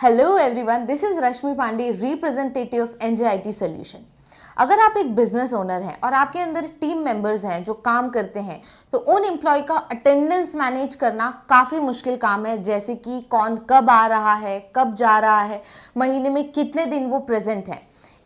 Hello everyone, this is Rashmi Pandey, representative of NJIT solution. अगर आप एक बिजनेस ओनर हैं और आपके अंदर टीम मेंबर्स हैं जो काम करते हैं, तो उन एम्प्लॉय का अटेंडेंस मैनेज करना काफ़ी मुश्किल काम है। जैसे कि कौन कब आ रहा है, कब जा रहा है, महीने में कितने दिन वो प्रेजेंट है।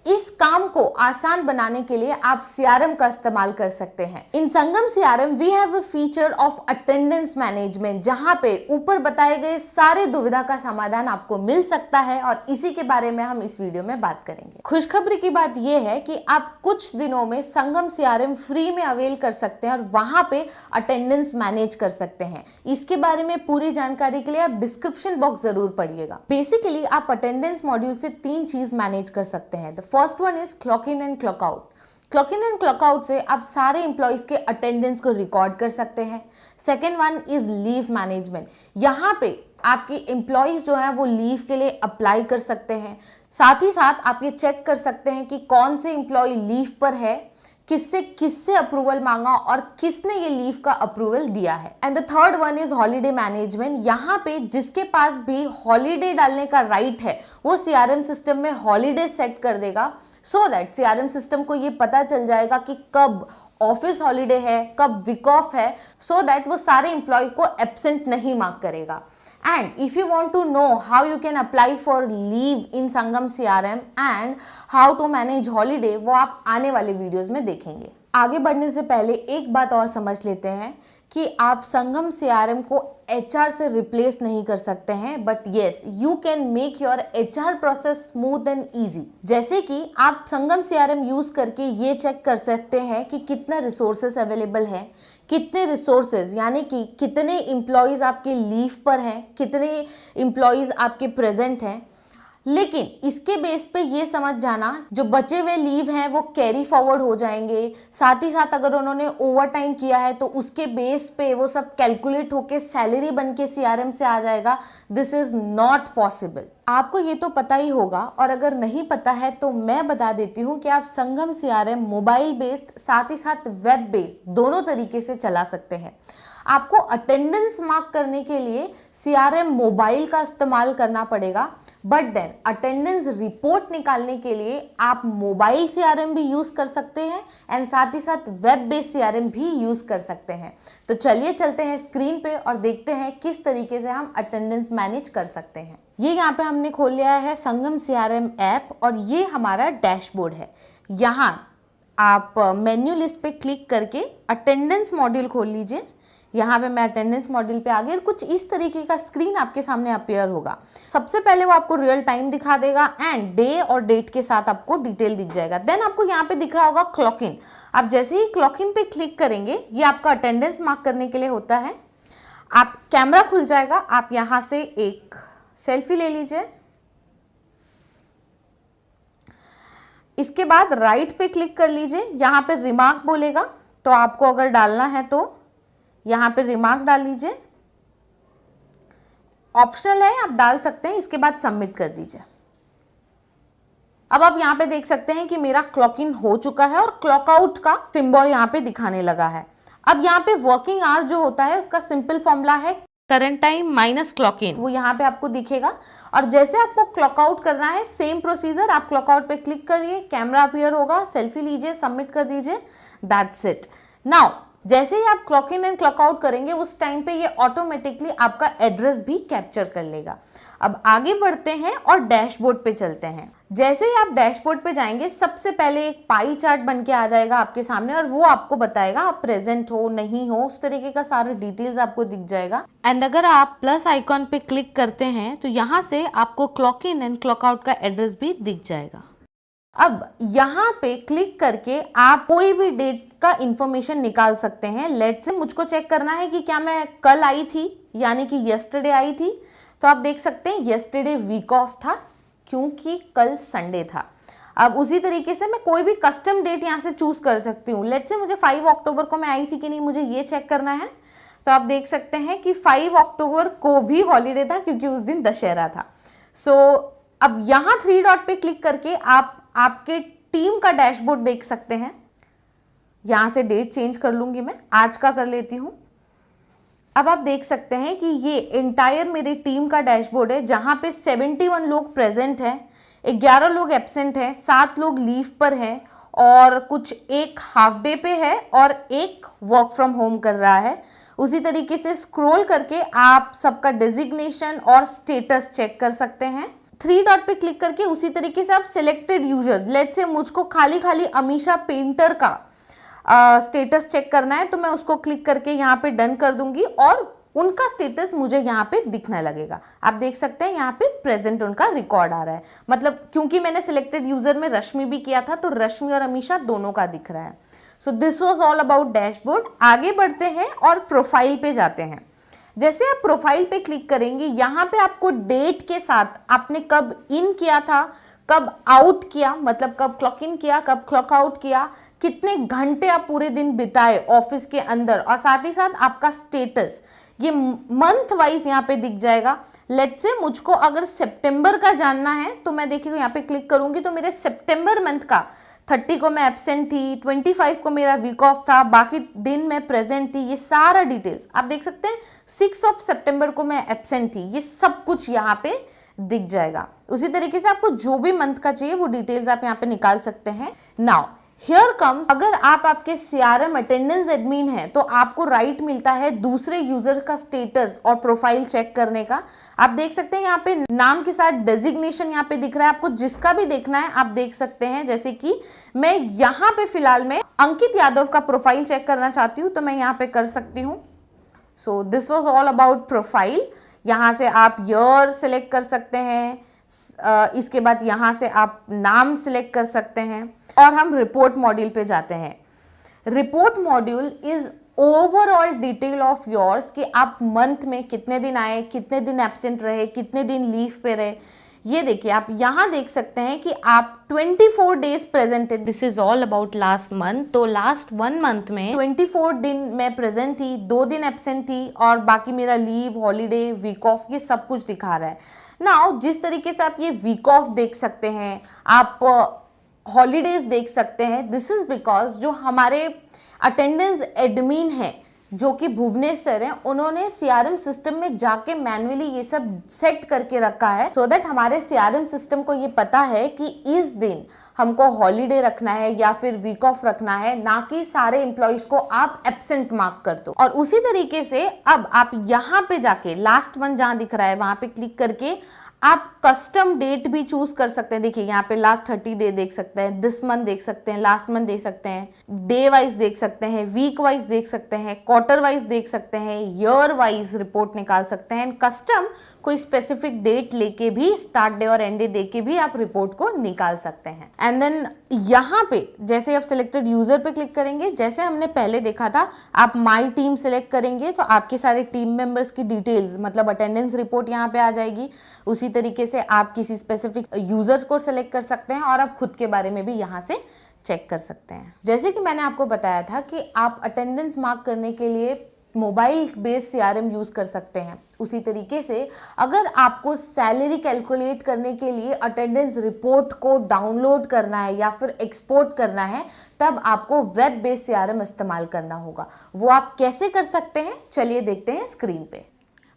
इस काम को आसान बनाने के लिए आप सीआरएम का इस्तेमाल कर सकते हैं। In Sangam CRM we have a feature of attendance management, जहां पे ऊपर बताए गए सारे दुविधा का समाधान आपको मिल सकता है और इसी के बारे में हम इस वीडियो में बात करेंगे। खुशखबरी की बात यह है कि आप कुछ दिनों में संगम सीआरएम फ्री में अवेल कर सकते हैं और वहां पे अटेंडेंस मैनेज कर सकते हैं। इसके बारे में पूरी जानकारी के लिए आप डिस्क्रिप्शन बॉक्स जरूर पढ़िएगा। बेसिकली आप अटेंडेंस मॉड्यूल से 3 चीज मैनेज कर सकते हैं। First one is clock in and clock out. Clock in and clock out से आप सारे एम्प्लॉइज के अटेंडेंस को रिकॉर्ड कर सकते हैं। Second one is leave management. यहाँ पे आपके एम्प्लॉइज जो है वो लीव के लिए अप्लाई कर सकते हैं। साथ ही साथ आप ये चेक कर सकते हैं कि कौन से एम्प्लॉय लीव पर है, किससे किससे अप्रूवल मांगा और किसने ये लीव का अप्रूवल दिया है। And the third one is holiday management. यहाँ पे जिसके पास भी हॉलीडे डालने का राइट है वो सीआरएम सिस्टम में हॉलीडे सेट कर देगा, सो दैट सीआरएम सिस्टम को ये पता चल जाएगा कि कब ऑफिस हॉलीडे है, कब वीक ऑफ है, सो दैट वो सारे एम्प्लॉय को एब्सेंट नहीं मार्क करेगा। And if you want to know how you can apply for leave in Sangam CRM and how to manage holiday, वो आप आने वाले वीडियोस में देखेंगे। आगे बढ़ने से पहले एक बात और समझ लेते हैं कि आप संगम CRM को HR से रिप्लेस नहीं कर सकते हैं, but yes you can make your HR process smooth and easy. जैसे कि आप संगम CRM यूज करके ये चेक कर सकते हैं कि कितना रिसोर्सेस अवेलेबल है, कितने रिसोर्सेज यानी कि कितने एम्प्लॉयज़ आपके लीव पर हैं, कितने एम्प्लॉयज़ आपके प्रेजेंट हैं। लेकिन इसके बेस पे ये समझ जाना जो बचे हुए लीव हैं वो कैरी फॉरवर्ड हो जाएंगे। साथ ही साथ अगर उन्होंने ओवर टाइम किया है तो उसके बेस पे वो सब कैलकुलेट होके सैलरी बन के सीआरएम से आ जाएगा। This is not possible. आपको ये तो पता ही होगा, और अगर नहीं पता है तो मैं बता देती हूँ कि आप संगम सीआरएम मोबाइल बेस्ड साथ ही साथ वेब बेस्ड दोनों तरीके से चला सकते हैं। आपको अटेंडेंस मार्क करने के लिए सीआरएम मोबाइल का इस्तेमाल करना पड़ेगा, बट देन अटेंडेंस रिपोर्ट निकालने के लिए आप मोबाइल सीआरएम भी यूज कर सकते हैं एंड साथ ही साथ वेब बेस्ड सीआरएम भी यूज कर सकते हैं। तो चलिए चलते हैं स्क्रीन पे और देखते हैं किस तरीके से हम अटेंडेंस मैनेज कर सकते हैं। ये यहाँ पे हमने खोल लिया है संगम सीआरएम ऐप और ये हमारा डैशबोर्ड है। यहाँ आप मेन्यू लिस्ट पे क्लिक करके अटेंडेंस मॉड्यूल खोल लीजिए। यहाँ पे मैं अटेंडेंस मॉड्यूल पे आ गई और कुछ इस तरीके का स्क्रीन आपके सामने अपीयर होगा। सबसे पहले वो आपको रियल टाइम दिखा देगा एंड डे और डेट के साथ आपको डिटेल दिख जाएगा। देन आपको यहाँ पे दिख रहा होगा क्लॉक इन। आप जैसे ही क्लॉक इन पे क्लिक करेंगे, ये आपका अटेंडेंस मार्क करने के लिए होता है। आप कैमरा खुल जाएगा, आप यहाँ से एक सेल्फी ले लीजिए। इसके बाद राइट पे क्लिक कर लीजिए, यहाँ पे रिमार्क बोलेगा, तो आपको अगर डालना है तो यहाँ पे रिमार्क डाल लीजिए। ऑप्शनल है, आप डाल सकते हैं। इसके बाद सबमिट कर दीजिए। अब आप यहाँ पे देख सकते हैं कि मेरा क्लॉक इन हो चुका है और क्लॉक आउट का सिंबल यहाँ पे दिखाने लगा है। अब यहाँ पे वर्किंग आवर जो होता है उसका सिंपल फॉर्मूला है current time minus clock in, वो यहाँ पे आपको दिखेगा। और जैसे आपको क्लॉक आउट करना है, सेम प्रोसीजर, आप क्लॉक आउट पे क्लिक करिए, कैमरा अपीयर होगा, सेल्फी लीजिए, सबमिट कर दीजिए, दैट्स इट। नाउ जैसे ही आप clock in and clock out करेंगे उस टाइम पे ये ऑटोमेटिकली आपका एड्रेस भी कैप्चर कर लेगा। अब आगे बढ़ते हैं और डैशबोर्ड पे चलते हैं। जैसे ही आप डैशबोर्ड पे जाएंगे, सबसे पहले एक पाई चार्ट बन के आ जाएगा आपके सामने और वो आपको बताएगा आप प्रेजेंट हो नहीं हो, उस तरीके का सारा डिटेल्स आपको दिख जाएगा। एंड अगर आप प्लस आइकॉन पे क्लिक करते हैं तो यहाँ से आपको clock in and clock out का एड्रेस भी दिख जाएगा। अब यहाँ पे क्लिक करके आप कोई भी डेट का इंफॉर्मेशन निकाल सकते हैं। लेट्स से मुझको चेक करना है कि क्या मैं कल आई थी, यानी कि येस्टरडे आई थी, तो आप देख सकते हैं येस्टरडे वीक ऑफ था क्योंकि कल संडे था। अब उसी तरीके से मैं कोई भी कस्टम डेट यहाँ से चूज कर सकती हूँ। लेट्स से मुझे 5 अक्टूबर को मैं आई थी कि नहीं, मुझे ये चेक करना है। तो आप देख सकते हैं कि 5 अक्टूबर को भी हॉलीडे था क्योंकि उस दिन दशहरा था। सो अब यहाँ 3 डॉट पे क्लिक करके आप आपके टीम का डैशबोर्ड देख सकते हैं। यहां से डेट चेंज कर लूंगी, मैं आज का कर लेती हूं। अब आप देख सकते हैं कि ये एंटायर मेरी टीम का डैशबोर्ड है जहां पे 71 लोग प्रेजेंट हैं, 11 लोग एब्सेंट हैं, 7 लोग लीव पर हैं और कुछ एक हाफ डे पे है और एक वर्क फ्रॉम होम कर रहा है। उसी तरीके से स्क्रॉल करके आप सबका डेजिग्नेशन और स्टेटस चेक कर सकते हैं। 3 डॉट पे क्लिक करके उसी तरीके से आप सिलेक्टेड यूजर, लेट्स से मुझको खाली खाली अमीशा पेंटर का स्टेटस चेक करना है, तो मैं उसको क्लिक करके यहाँ पे डन कर दूंगी और उनका स्टेटस मुझे यहाँ पे दिखने लगेगा। आप देख सकते हैं यहाँ पे प्रेजेंट उनका रिकॉर्ड आ रहा है, मतलब क्योंकि मैंने सिलेक्टेड यूजर में रश्मि भी किया था तो रश्मि और अमीशा दोनों का दिख रहा है। So this was all about dashboard. आगे बढ़ते हैं और प्रोफाइल पे जाते हैं। जैसे आप प्रोफाइल पे क्लिक करेंगे, यहाँ पे आपको डेट के साथ आपने कब इन किया था, कब आउट किया, मतलब कब क्लॉक इन किया, कब क्लॉक आउट किया, कितने घंटे आप पूरे दिन बिताए ऑफिस के अंदर, और साथ ही साथ आपका स्टेटस ये मंथ वाइज यहाँ पे दिख जाएगा। लेट्स से मुझको अगर सितंबर का जानना है तो मैं देखिए यहाँ पे क्लिक करूंगी तो मेरे सितंबर मंथ का 30 को मैं एब्सेंट थी, 25 को मेरा वीक ऑफ था, बाकी दिन मैं प्रेजेंट थी, ये सारा डिटेल्स आप देख सकते हैं। 6 सितंबर को मैं एब्सेंट थी, ये सब कुछ यहाँ पे दिख जाएगा। उसी तरीके से आपको जो भी मंथ का चाहिए वो डिटेल्स आप यहाँ पे निकाल सकते हैं। नाउ हियर कम्स, अगर आप आपके CRM अटेंडेंस एडमिन है तो आपको राइट मिलता है दूसरे यूजर का स्टेटस और प्रोफाइल चेक करने का। आप देख सकते हैं यहाँ पे नाम के साथ डेजिग्नेशन यहाँ पे दिख रहा है, आपको जिसका भी देखना है आप देख सकते हैं। जैसे कि मैं यहाँ पे फिलहाल में अंकित यादव का प्रोफाइल चेक करना चाहती हूँ तो मैं यहाँ पे कर सकती हूँ। So this was all about profile. यहाँ से आप ईयर सिलेक्ट कर सकते हैं, इसके बाद यहाँ से आप नाम सिलेक्ट कर सकते हैं और हम रिपोर्ट मॉड्यूल पे जाते हैं। Report module is overall detail of yours कि आप मंथ में कितने दिन आए, कितने दिन एब्सेंट रहे, कितने दिन लीव पे रहे। ये देखिए आप यहाँ देख सकते हैं कि आप 24 डेज प्रेजेंट है। This is all about last month. तो लास्ट 1 मंथ में 24 दिन मैं प्रेजेंट थी, 2 दिन एब्सेंट थी और बाकी मेरा लीव, हॉलीडे, वीक ऑफ ये सब कुछ दिखा रहा है। नाउ जिस तरीके से आप ये वीक ऑफ देख सकते हैं, आप हॉलीडेज देख सकते हैं, दिस इज बिकॉज जो हमारे अटेंडेंस एडमिन है जो कि भुवनेश्वर है, उन्होंने CRM सिस्टम में जाके मैन्युअली ये सब सेट करके रखा है सो दैट हमारे CRM सिस्टम को ये पता है कि इस दिन हमको हॉलीडे रखना है या फिर वीक ऑफ रखना है, ना कि सारे एम्प्लॉइज को आप एब्सेंट मार्क कर दो। और उसी तरीके से अब आप यहाँ पे जाके लास्ट मंथ जहाँ दिख रहा है वहां पे क्लिक करके आप कस्टम डेट भी चूज कर सकते हैं। देखिए यहाँ पे लास्ट 30 डे देख सकते हैं, दिस मंथ देख सकते हैं, लास्ट मंथ देख सकते हैं, डे वाइज देख सकते हैं, वीक वाइज देख सकते हैं, क्वार्टर वाइज देख सकते हैं, ईयर वाइज रिपोर्ट निकाल सकते हैं। कस्टम कोई स्पेसिफिक डेट लेके भी, स्टार्ट डे और एंड डे देके भी आप रिपोर्ट को निकाल सकते हैं। एंड देन यहाँ पे जैसे आप सिलेक्टेड यूजर पे क्लिक करेंगे, जैसे हमने पहले देखा था, आप माई टीम सिलेक्ट करेंगे तो आपके सारे टीम मेंबर्स की डिटेल्स मतलब अटेंडेंस रिपोर्ट यहाँ पे आ जाएगी। उसी तरीके से आप किसी स्पेसिफिक यूजर्स को सिलेक्ट कर सकते हैं और आप खुद के बारे में भी यहाँ से चेक कर सकते हैं। जैसे कि मैंने आपको बताया था कि आप अटेंडेंस मार्क करने के लिए मोबाइल बेस्ड CRM यूज कर सकते हैं। उसी तरीके से अगर आपको सैलरी कैलकुलेट करने के लिए अटेंडेंस रिपोर्ट को डाउनलोड करना है या फिर एक्सपोर्ट करना है, तब आपको वेब बेस्ड CRM इस्तेमाल करना होगा। वो आप कैसे कर सकते हैं, चलिए देखते हैं स्क्रीन पे।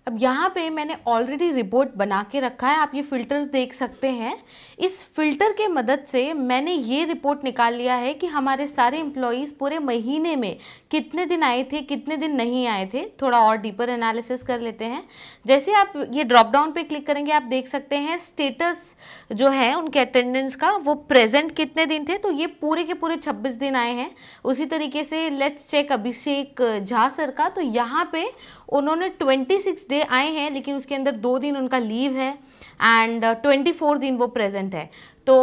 अब यहाँ पे मैंने ऑलरेडी रिपोर्ट बना के रखा है, आप ये फिल्टर्स देख सकते हैं। इस फिल्टर के मदद से मैंने ये रिपोर्ट निकाल लिया है कि हमारे सारे एम्प्लॉयज़ पूरे महीने में कितने दिन आए थे, कितने दिन नहीं आए थे। थोड़ा और डीपर एनालिसिस कर लेते हैं। जैसे आप ये ड्रॉप डाउन पे क्लिक करेंगे, आप देख सकते हैं स्टेटस जो है उनके अटेंडेंस का, वो प्रेजेंट कितने दिन थे, तो ये पूरे के पूरे 26 दिन आए हैं। उसी तरीके से let's check Abhishek Jha sir का, तो यहाँ पे उन्होंने 26 डे आए हैं लेकिन उसके अंदर 2 दिन उनका लीव है एंड 24 दिन वो प्रेजेंट है। तो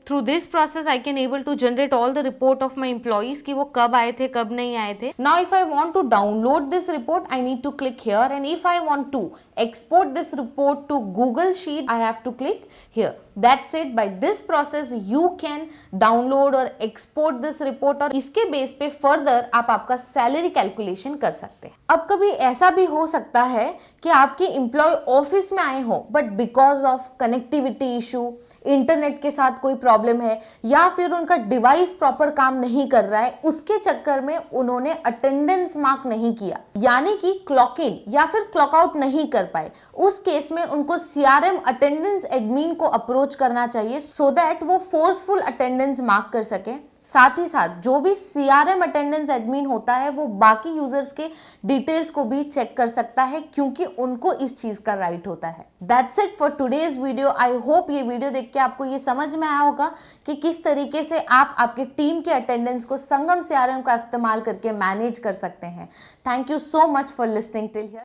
through this process I can able to generate all the report of my employees कि वो कब आए थे, कब नहीं आए थे। Now if I want to download this report, I need to click here, and if I want to export this report to Google sheet, I have to click here. That's it. By this process you can download और export this report और इसके base पे further आप आपका salary calculation कर सकते हैं। अब कभी ऐसा भी हो सकता है कि आपके एम्प्लॉय ऑफिस में आए हो but because of connectivity issue, internet के साथ कोई प्रॉब्लम है या फिर उनका डिवाइस प्रॉपर काम नहीं कर रहा है, उसके चक्कर में उन्होंने अटेंडेंस मार्क नहीं किया, यानी कि क्लॉक इन या फिर क्लॉक आउट नहीं कर पाए, उस केस में उनको सीआरएम अटेंडेंस एडमिन को अप्रोच करना चाहिए सो दैट वो फोर्सफुल अटेंडेंस मार्क कर सके। साथ ही साथ जो भी सीआरएम अटेंडेंस एडमिन होता है वो बाकी यूजर्स के डिटेल्स को भी चेक कर सकता है, क्योंकि उनको इस चीज का राइट होता है। That's it for today's video. I hope ये वीडियो देख के आपको ये समझ में आया होगा कि किस तरीके से आप आपके टीम के अटेंडेंस को संगम सीआरएम का इस्तेमाल करके मैनेज कर सकते हैं। Thank you so much for listening till here.